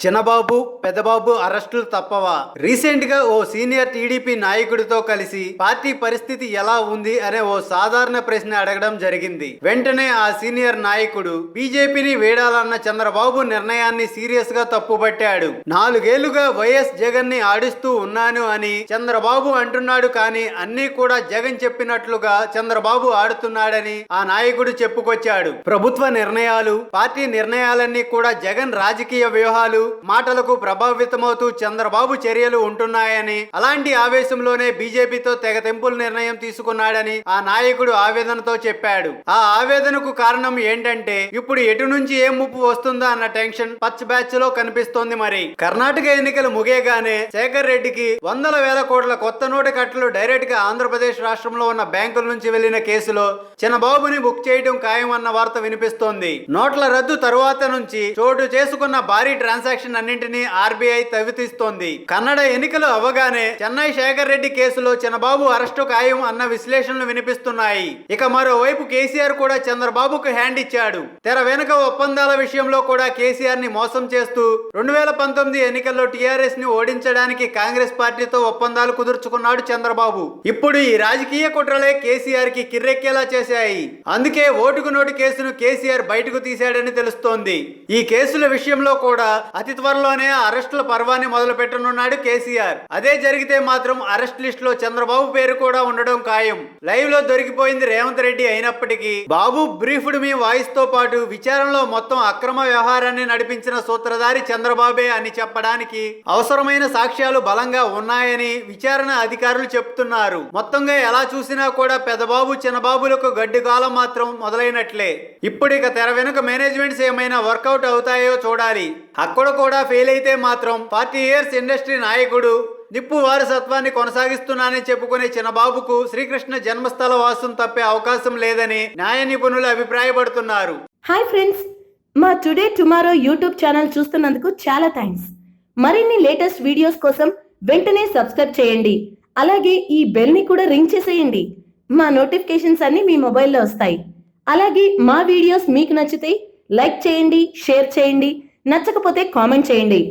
చిన్నబాబు పెద్దబాబు అరెస్టులు తప్పవా? రీసెంట్ గా ఓ senior TDP నాయకుడితో కలిసి పార్టీ పరిస్థితి ఎలా ఉంది అనే ఓ సాధారణ ప్రశ్న అడగడం జరిగింది. వెంటనే ఆ సీనియర్ నాయకుడు బీజేపీని వీడాలన్న చంద్రబాబు నిర్ణయాన్ని సీరియస్ గా తప్పుపట్టాడు. 4 ఏళ్లుగా వైఎస్ జగన్ ని ఆడిస్తూ ఉన్నాను అని చంద్రబాబు అంటున్నాడు, కానీ అన్ని కూడా జగన్ చెప్పినట్లుగా చంద్రబాబు ఆడుతున్నాడని ఆ నాయకుడు చెప్పుకొచ్చాడు. ప్రభుత్వ నిర్ణయాలు, పార్టీ నిర్ణయాలన్నీ కూడా జగన్ రాజకీయ వ్యూహాలు, మాటలకు ప్రభావితమవుతూ చంద్రబాబు చర్యలు ఉంటున్నాయని, అలాంటి ఆవేశంలోనే బీజేపీతో తెగ తెంపుల నిర్ణయం తీసుకున్నాడని ఆ నాయకుడు ఆవేదనతో చెప్పాడు. ఆ ఆవేదనకు కారణం ఏంటంటే ఇప్పుడు ఎటు నుంచి ఏ ముప్పు వస్తుందా అన్న టెన్షన్ పచ్చ బ్యాచ్ లో కనిపిస్తోంది. మరి కర్ణాటక ఎన్నికలు ముగియగానే శేఖర్ రెడ్డికి వందల వేల కోట్ల కొత్త నోటు కట్టలు డైరెక్ట్ గా ఆంధ్రప్రదేశ్ రాష్ట్రంలో ఉన్న బ్యాంకుల నుంచి వెళ్లిన కేసులో చిన్నబాబుని బుక్ చేయడం ఖాయం అన్న వార్త వినిపిస్తోంది. నోట్ల రద్దు తరువాత నుంచి చోటు చేసుకున్న భారీ ట్రాన్సాక్షన్ అన్నింటినీ ఆర్బీఐ తవ్వితీస్తోంది. కన్నడ ఎన్నికలు అవ్వగానే చెన్నై శేఖర్ రెడ్డి కేసులో చంద్రబాబు అరెస్టు ఖాయం అన్న విశ్లేషణలు వినిపిస్తున్నాయి. ఇక మరోవైపు కేసీఆర్ కూడా చంద్రబాబుకు హ్యాండ్ ఇచ్చాడు. తెర వెనుక ఒప్పందాల విషయంలో కూడా కేసీఆర్ ని మోసం చేస్తూ 2019 ఎన్నికల్లో టీఆర్ఎస్ ని ఓడించడానికి కాంగ్రెస్ పార్టీతో ఒప్పందాలు కుదుర్చుకున్నాడు చంద్రబాబు. ఇప్పుడు ఈ రాజకీయ కుట్రలే కేసీఆర్ కి కిర్రెక్కేలా చేశాయి. అందుకే ఓటుకు నోటు కేసును కేసీఆర్ బయటకు తీశాడని తెలుస్తోంది. ఈ కేసుల విషయంలో కూడా అతి త్వరలోనే అరెస్టుల పర్వాన్ని మొదలు పెట్టనున్నాడు కేసీఆర్. అదే జరిగితే మాత్రం అరెస్ట్ లిస్ట్ లో చంద్రబాబు పేరు కూడా ఉండడం ఖాయం. లైవ్ లో దొరికిపోయింది రేవంత్ రెడ్డి అయినప్పటికీ బాబు బ్రీఫ్డ్ మీ వాయిస్ తో పాటు విచారణలో మొత్తం అక్రమ వ్యవహారాన్ని నడిపించిన సూత్రధారి చంద్రబాబే అని చెప్పడానికి అవసరమైన సాక్ష్యాలు బలంగా ఉన్నాయని విచారణ అధికారులు చెప్తున్నారు. మొత్తంగా ఎలా చూసినా కూడా పెద్దబాబు చిన్నబాబులకు గడ్డి కాలం మాత్రం మొదలైనట్లే. ఇప్పుడు ఇక తెర వెనుక మేనేజ్మెంట్స్ ఏమైనా వర్కౌట్ అవుతాయో చూడాలి. అక్కడ కూడా ఫెయిల్ అయితే మాత్రం 40 ఇయర్స్ ఇండస్ట్రీ నాయకుడు నిప్పు వారసత్వాన్ని కొనసాగిస్తున్నానని చెప్పుకునే చిన్నబాబుకు శ్రీకృష్ణ జన్మస్థల వాసం తప్పే అవకాశం లేదని న్యాయ నిపుణులు అభిప్రాయపడుతున్నారు. హాయ్ ఫ్రెండ్స్, మా టుడే టుమారో యూట్యూబ్ ఛానల్ చూస్తున్నందుకు చాలా థ్యాంక్స్. మరిన్ని లేటెస్ట్ వీడియోస్ కోసం వెంటనే సబ్స్క్రైబ్ చేయండి. అలాగే ఈ బెల్ ని కూడా రింగ్ చేసేయండి. మా నోటిఫికేషన్స్ అన్ని మీ మొబైల్లో వస్తాయి. అలాగే మా వీడియోస్ మీకు నచ్చితే లైక్ చేయండి, షేర్ చేయండి, నచ్చకపోతే కామెంట్ చేయండి.